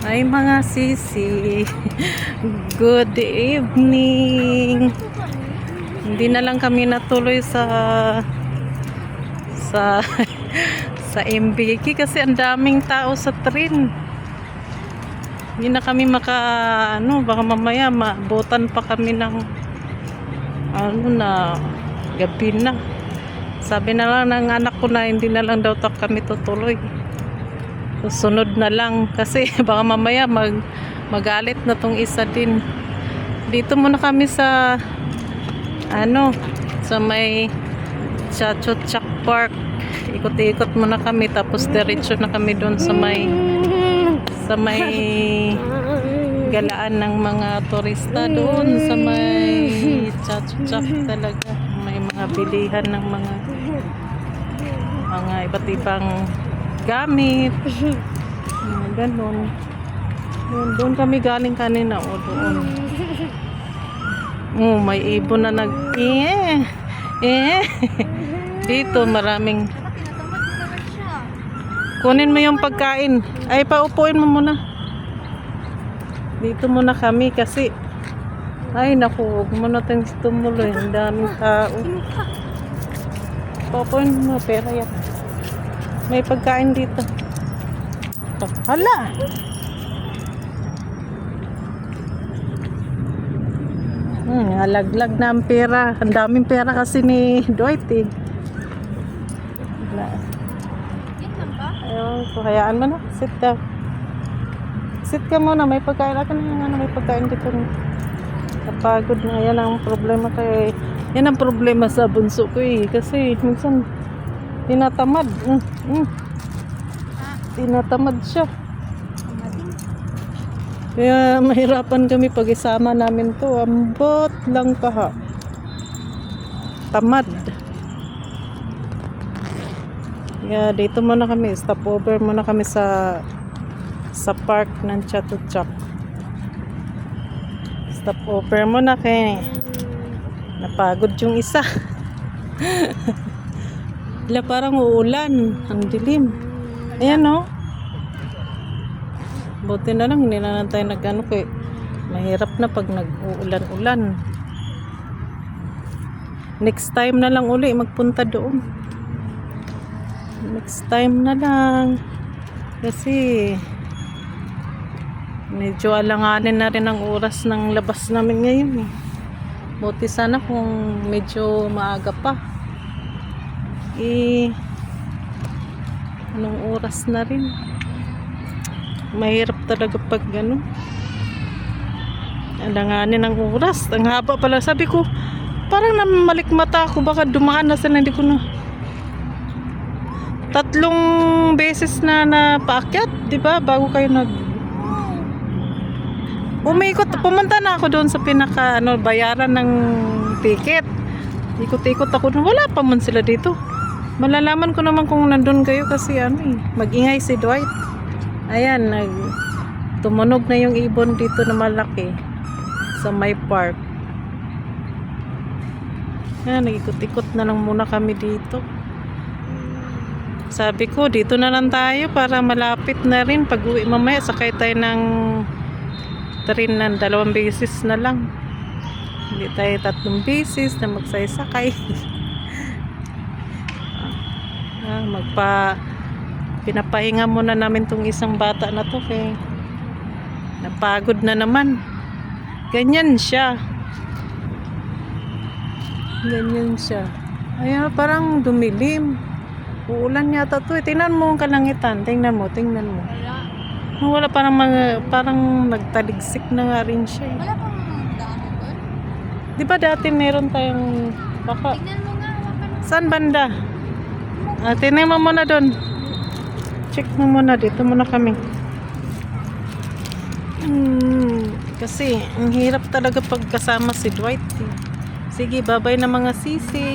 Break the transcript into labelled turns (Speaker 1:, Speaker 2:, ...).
Speaker 1: Ay mga sisi, good evening. Hindi na lang kami natuloy sa sa MBK kasi ang daming tao sa train. Hindi na kami baka mamaya maabutan pa kami ng gabi na. Sabi na lang ng anak ko na hindi na lang daw kami tutuloy. Susunod na lang kasi baka mamaya magalit na tong isa din. Dito muna kami sa sa may Chatuchak Park. Ikot-ikot muna kami tapos diretso na kami doon sa may galaan ng mga turista doon sa may Chatuchak talaga. May mga bilihan ng mga iba't ibang gamit. Ganon. Doon kami galing kanina doon. May ibon na dito maraming. Kunin mo yung pagkain. Ay, paupuin mo muna. Dito muna kami kasi ay naku, huwag mo na tayong tumuloy. Ang daming tao. Paupuin mo, pera yan. May pagkain dito. Hala! Halaglag na ang pera. Ang daming pera kasi ni Dwight eh. Ayaw ko. Hayaan mo na. Sit down. Sit ka muna. May pagkain. Akin na may pagkain dito. Napagod na. Yan ang problema kayo. Yan ang problema sa bunso ko eh. Kasi minsan tinatamad. Tinatamad siya. Kaya mahirapan kami pag isama namin to. Ambot lang paha. Tamad. Kaya dito muna kami. Stop over muna kami sa park ng Chatuchak. Stop over muna kaya napagod yung isa. Parang uulan. Ang dilim. Ayan o. Buti na lang hindi na tayo kaya mahirap na pag nag-uulan-ulan. Next time na lang uli magpunta doon. Next time na lang. Kasi medyo alanganin na rin ang oras ng labas namin ngayon. Buti sana kung medyo maaga pa. Anong oras na rin? Mahirap talaga pag alanganin ang oras. Ang haba pala. Sabi ko, parang namalikmata ako. Baka dumaan na sila. Hindi ko na. 3 beses na napaakyat. Diba? Bago kayo umikot. Pumunta na ako doon sa bayaran ng ticket. Ikot-ikot ako doon. Wala pa man sila dito. Malalaman ko naman kung nandun kayo kasi mag-ingay si Dwight. Ayan, tumunog na yung ibon dito na malaki sa may park. Ayan, nag-ikot-ikot na lang muna kami dito. Sabi ko, dito na lang tayo para malapit na rin. Pag uwi mamaya, sakay tayo ng train ng 2 beses na lang. Hindi tayo 3 beses na magsay-sakay. Pinapahinga muna namin tong isang bata na to kaya napagod na naman. Ganyan siya. Ayan, parang dumilim. Uulan yata to. Tingnan mo ang kalangitan. Tingnan mo. Wala parang nagtaligsik na nga rin siya.
Speaker 2: Wala pang daan doon?
Speaker 1: Di ba dati meron tayong baka?
Speaker 2: Tingnan mo nga.
Speaker 1: Saan banda? Tingnan mo muna doon. Check mo muna. Dito muna kami. Kasi ang hirap talaga pagkasama si Dwight. Sige, bye-bye na mga sisi.